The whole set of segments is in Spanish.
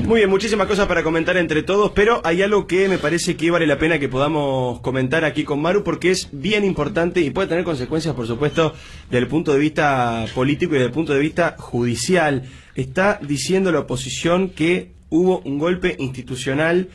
Muy bien, muchísimas cosas para comentar entre todos, pero hay algo que me parece que vale la pena que podamos comentar aquí con Maru, porque es bien importante y puede tener consecuencias, por supuesto, desde el punto de vista político y desde el punto de vista judicial. Está diciendo la oposición que hubo un golpe institucional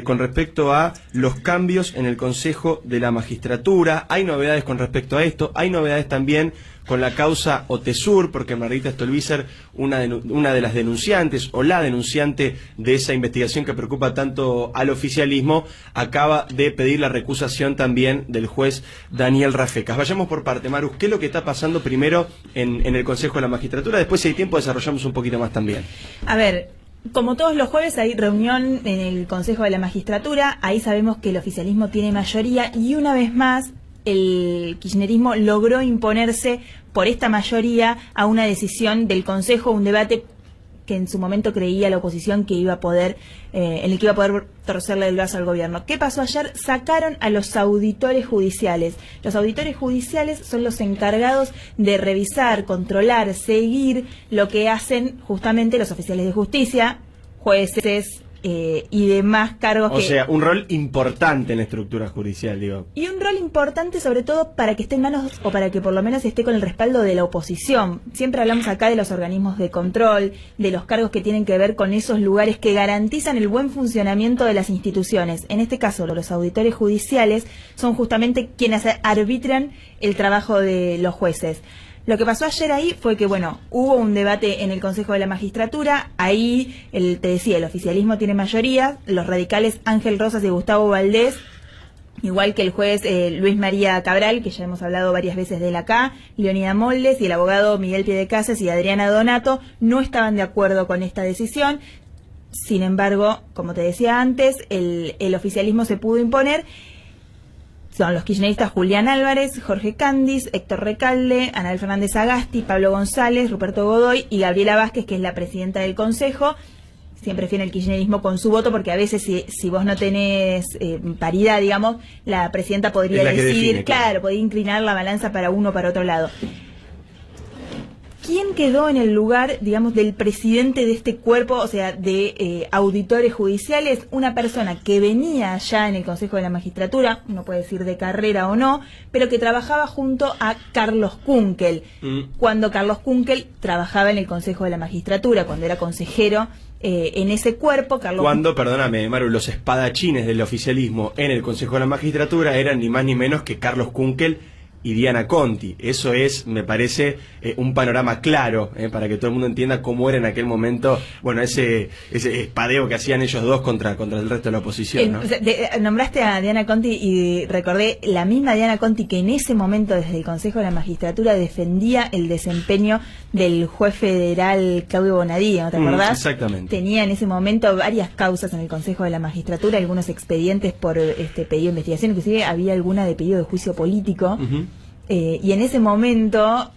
con respecto a los cambios en el Consejo de la Magistratura. Hay novedades con respecto a esto, hay novedades también con la causa Otesur, porque Margarita Stolbizer, una de las denunciantes, o la denunciante de esa investigación que preocupa tanto al oficialismo, acaba de pedir la recusación también del juez Daniel Rafecas. Vayamos por parte, Maru, ¿qué es lo que está pasando primero en el Consejo de la Magistratura? Después, si hay tiempo, desarrollamos un poquito más también. A ver, como todos los jueves hay reunión en el Consejo de la Magistratura, ahí sabemos que el oficialismo tiene mayoría y una vez más el kirchnerismo logró imponerse por esta mayoría a una decisión del Consejo, un debate que en su momento creía la oposición que iba a poder, en el que iba a poder torcerle el brazo al gobierno. ¿Qué pasó ayer? Sacaron a los auditores judiciales. Los auditores judiciales son los encargados de revisar, controlar, seguir lo que hacen justamente los oficiales de justicia, jueces, y demás cargos. O sea, un rol importante en la estructura judicial, digo. Y un rol importante sobre todo para que esté en manos, o para que por lo menos esté con el respaldo de la oposición. Siempre hablamos acá de los organismos de control, de los cargos que tienen que ver con esos lugares que garantizan el buen funcionamiento de las instituciones. En este caso, los auditores judiciales son justamente quienes arbitran el trabajo de los jueces. Lo que pasó ayer ahí fue que, bueno, hubo un debate en el Consejo de la Magistratura, ahí, te decía, el oficialismo tiene mayoría, los radicales Ángel Rosas y Gustavo Valdés, igual que el juez Luis María Cabral, que ya hemos hablado varias veces de él acá, Leonida Moldes y el abogado Miguel Piedecasas y Adriana Donato, no estaban de acuerdo con esta decisión. Sin embargo, como te decía antes, el oficialismo se pudo imponer. Son los kirchneristas Julián Álvarez, Jorge Candis, Héctor Recalde, Anabel Fernández Agasti, Pablo González, Ruperto Godoy y Gabriela Vázquez, que es la presidenta del Consejo. Siempre fiel el kirchnerismo con su voto, porque a veces si vos no tenés paridad, digamos, la presidenta podría decidir, claro, podría inclinar la balanza para uno o para otro lado. ¿Quién quedó en el lugar, digamos, del presidente de este cuerpo, o sea, de auditores judiciales? Una persona que venía ya en el Consejo de la Magistratura, uno puede decir de carrera o no, pero que trabajaba junto a Carlos Kunkel. Cuando Carlos Kunkel trabajaba en el Consejo de la Magistratura, cuando era consejero en ese cuerpo. Cuando, perdóname, Maru, los espadachines del oficialismo en el Consejo de la Magistratura eran ni más ni menos que Carlos Kunkel y Diana Conti. Eso es, me parece, un panorama claro, para que todo el mundo entienda cómo era en aquel momento, bueno, ese espadeo que hacían ellos dos contra el resto de la oposición, ¿no? Nombraste a Diana Conti y recordé la misma Diana Conti que en ese momento desde el Consejo de la Magistratura defendía el desempeño del juez federal Claudio Bonadía, ¿no te acordás? Exactamente. Tenía en ese momento varias causas en el Consejo de la Magistratura, algunos expedientes por pedido de investigación, inclusive había alguna de pedido de juicio político. Y en ese momento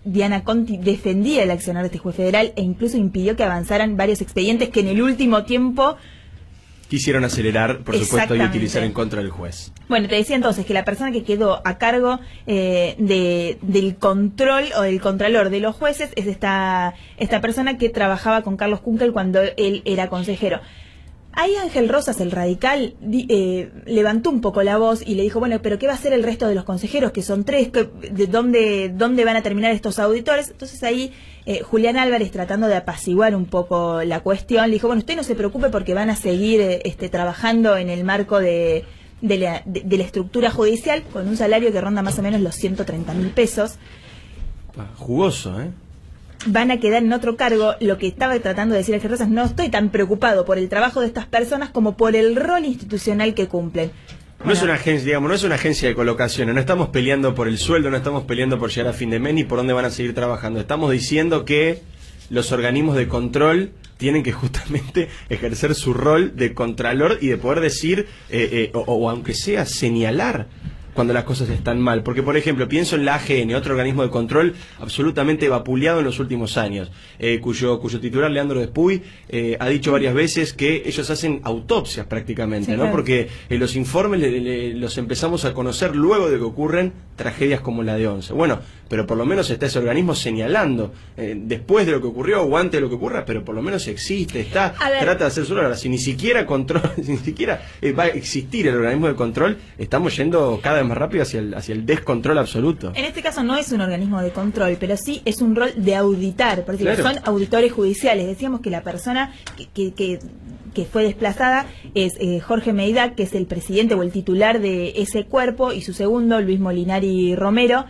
Diana Conti defendía el accionar de este juez federal e incluso impidió que avanzaran varios expedientes que en el último tiempo quisieron acelerar, por supuesto, y utilizar en contra del juez. Bueno, te decía entonces que la persona que quedó a cargo del control o del contralor de los jueces es esta persona que trabajaba con Carlos Kunkel cuando él era consejero. Ahí Ángel Rosas, el radical, levantó un poco la voz y le dijo, bueno, pero ¿qué va a hacer el resto de los consejeros? Que son 3, ¿de dónde van a terminar estos auditores? Entonces ahí Julián Álvarez, tratando de apaciguar un poco la cuestión, le dijo, bueno, usted no se preocupe porque van a seguir trabajando en el marco de la estructura judicial con un salario que ronda más o menos los 130.000 pesos. Jugoso, ¿eh? Van a quedar en otro cargo. Lo que estaba tratando de decir Ángel Rosas, no estoy tan preocupado por el trabajo de estas personas como por el rol institucional que cumplen. No es una agencia, digamos, no es una agencia de colocación, no estamos peleando por el sueldo, no estamos peleando por llegar a fin de mes ni por dónde van a seguir trabajando. Estamos diciendo que los organismos de control tienen que justamente ejercer su rol de contralor y de poder decir, o aunque sea señalar, cuando las cosas están mal. Porque, por ejemplo, pienso en la AGN, otro organismo de control absolutamente vapuleado en los últimos años, cuyo titular, Leandro Despuy, ha dicho varias veces que ellos hacen autopsias prácticamente, sí, ¿no? claro. Porque los informes los empezamos a conocer luego de que ocurren tragedias como la de Once. Bueno, pero por lo menos está ese organismo señalando, después de lo que ocurrió o antes de lo que ocurra, pero por lo menos existe, está, trata de hacer su obra. Si ni siquiera control, si ni siquiera va a existir el organismo de control, estamos yendo cada vez más rápido hacia el descontrol absoluto. En este caso no es un organismo de control, pero sí es un rol de auditar, porque Claro. son auditores judiciales. Decíamos que la persona que fue desplazada es Jorge Meida, que es el presidente o el titular de ese cuerpo, y su segundo, Luis Molinari Romero.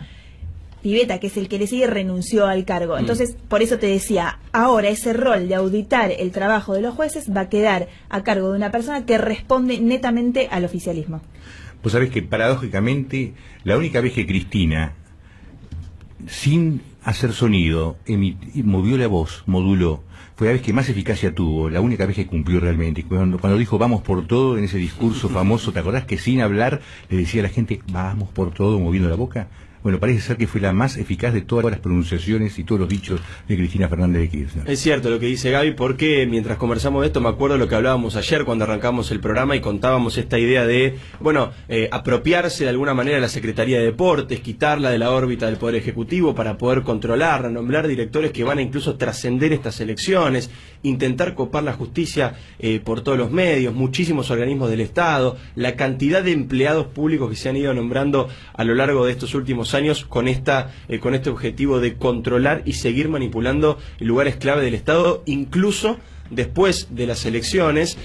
Pivetta, que es el que le sigue, renunció al cargo. Entonces, por eso te decía, ahora ese rol de auditar el trabajo de los jueces va a quedar a cargo de una persona que responde netamente al oficialismo. Vos sabés que paradójicamente la única vez que Cristina, sin hacer sonido, movió la voz, moduló, fue la vez que más eficacia tuvo, la única vez que cumplió realmente. Cuando dijo vamos por todo en ese discurso famoso, ¿te acordás que sin hablar le decía a la gente vamos por todo moviendo la boca? Bueno, parece ser que fue la más eficaz de todas las pronunciaciones y todos los dichos de Cristina Fernández de Kirchner. Es cierto lo que dice Gaby, porque mientras conversamos de esto me acuerdo lo que hablábamos ayer cuando arrancamos el programa y contábamos esta idea de, bueno, apropiarse de alguna manera de la Secretaría de Deportes, quitarla de la órbita del Poder Ejecutivo para poder controlarla, nombrar directores que van a incluso trascender estas elecciones, intentar copar la justicia por todos los medios, muchísimos organismos del Estado, la cantidad de empleados públicos que se han ido nombrando a lo largo de estos últimos años con este objetivo de controlar y seguir manipulando lugares clave del Estado, incluso después de las elecciones.